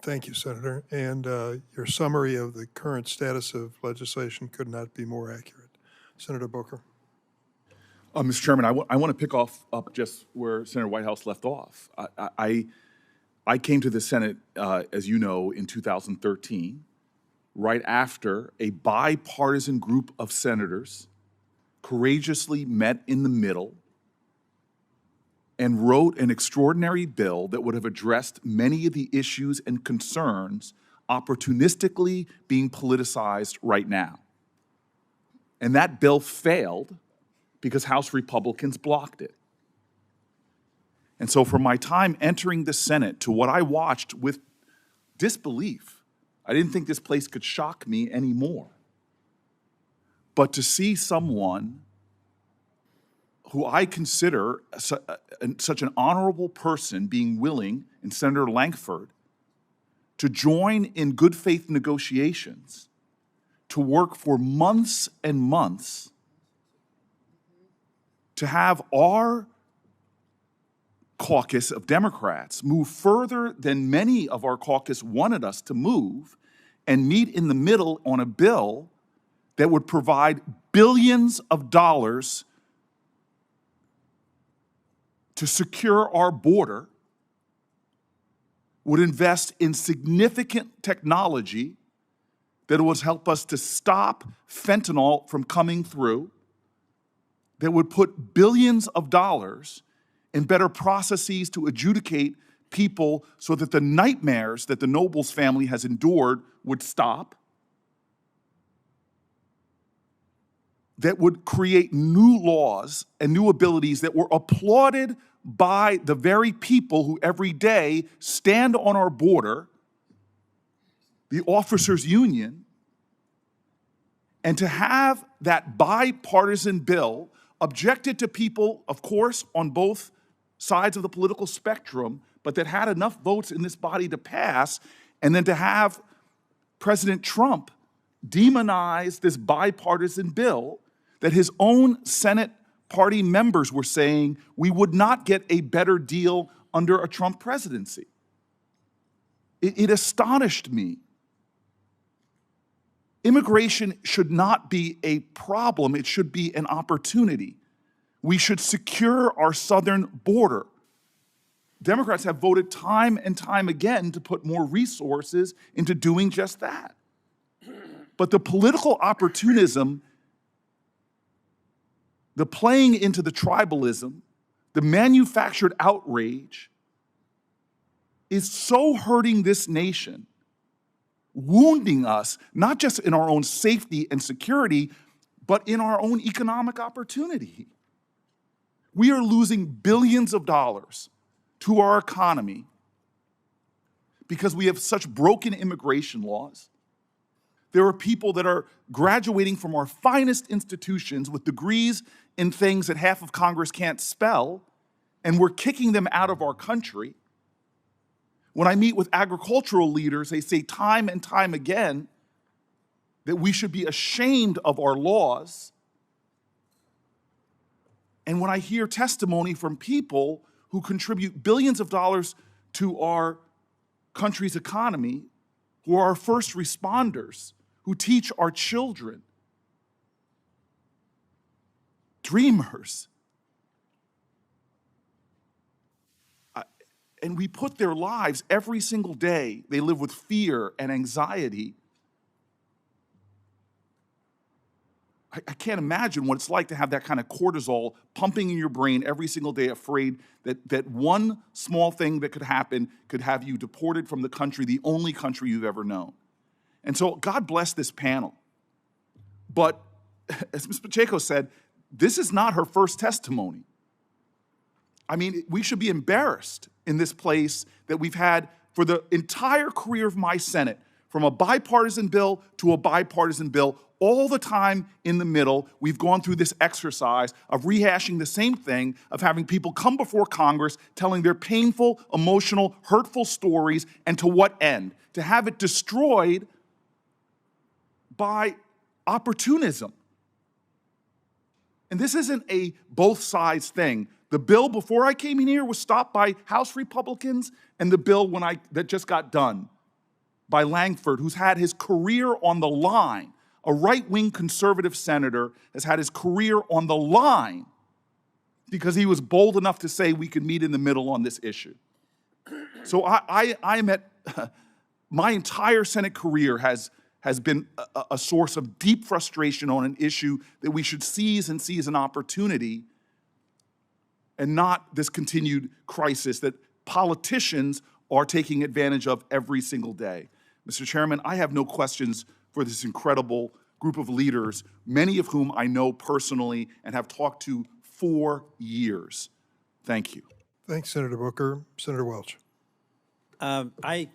Thank you, Senator. And your summary of the current status of legislation could not be more accurate. Senator Booker. Mr. Chairman, I want to pick up just where Senator Whitehouse left off. I came to the Senate, as you know, in 2013, right after a bipartisan group of senators courageously met in the middle and wrote an extraordinary bill that would have addressed many of the issues and concerns opportunistically being politicized right now. And that bill failed because House Republicans blocked it. And so from my time entering the Senate to what I watched with disbelief, I didn't think this place could shock me anymore. But to see someone who I consider such an honorable person being willing, in Senator Lankford, to join in good faith negotiations, to work for months and months, to have our caucus of Democrats move further than many of our caucus wanted us to move and meet in the middle on a bill that would provide billions of dollars to secure our border, would invest in significant technology that would help us to stop fentanyl from coming through, that would put billions of dollars in better processes to adjudicate people so that the nightmares that the Nobles family has endured would stop, that would create new laws and new abilities that were applauded by the very people who every day stand on our border, the officers' union, and to have that bipartisan bill objected to people, of course, on both sides of the political spectrum, but that had enough votes in this body to pass, and then to have President Trump demonize this bipartisan bill that his own Senate party members were saying we would not get a better deal under a Trump presidency. It astonished me. Immigration should not be a problem, it should be an opportunity. We should secure our southern border. Democrats have voted time and time again to put more resources into doing just that. But the political opportunism, the playing into the tribalism, the manufactured outrage is so hurting this nation, wounding us, not just in our own safety and security, but in our own economic opportunity. We are losing billions of dollars to our economy because we have such broken immigration laws. There are people that are graduating from our finest institutions with degrees in things that half of Congress can't spell, and we're kicking them out of our country. When I meet with agricultural leaders, they say time and time again that we should be ashamed of our laws. And when I hear testimony from people who contribute billions of dollars to our country's economy, who are our first responders, who teach our children, dreamers, and we put their lives every single day, they live with fear and anxiety. I can't imagine what it's like to have that kind of cortisol pumping in your brain every single day, afraid that one small thing that could happen could have you deported from the country, the only country you've ever known. And so God bless this panel. But as Ms. Pacheco said, this is not her first testimony. I mean, we should be embarrassed in this place that we've had for the entire career of my Senate, from a bipartisan bill to a bipartisan bill, all the time in the middle, we've gone through this exercise of rehashing the same thing, of having people come before Congress telling their painful, emotional, hurtful stories, and to what end? To have it destroyed by opportunism. And this isn't a both sides thing. The bill before I came in here was stopped by House Republicans, and the bill that just got done by Langford, who's had his career on the line. A right-wing conservative senator has had his career on the line because he was bold enough to say we could meet in the middle on this issue. So I'm at, my entire Senate career has been a source of deep frustration on an issue that we should seize and see as an opportunity and not this continued crisis that politicians are taking advantage of every single day. Mr. Chairman, I have no questions for this incredible group of leaders, many of whom I know personally and have talked to for years. Thank you. Thanks, Senator Booker. Senator Welch. I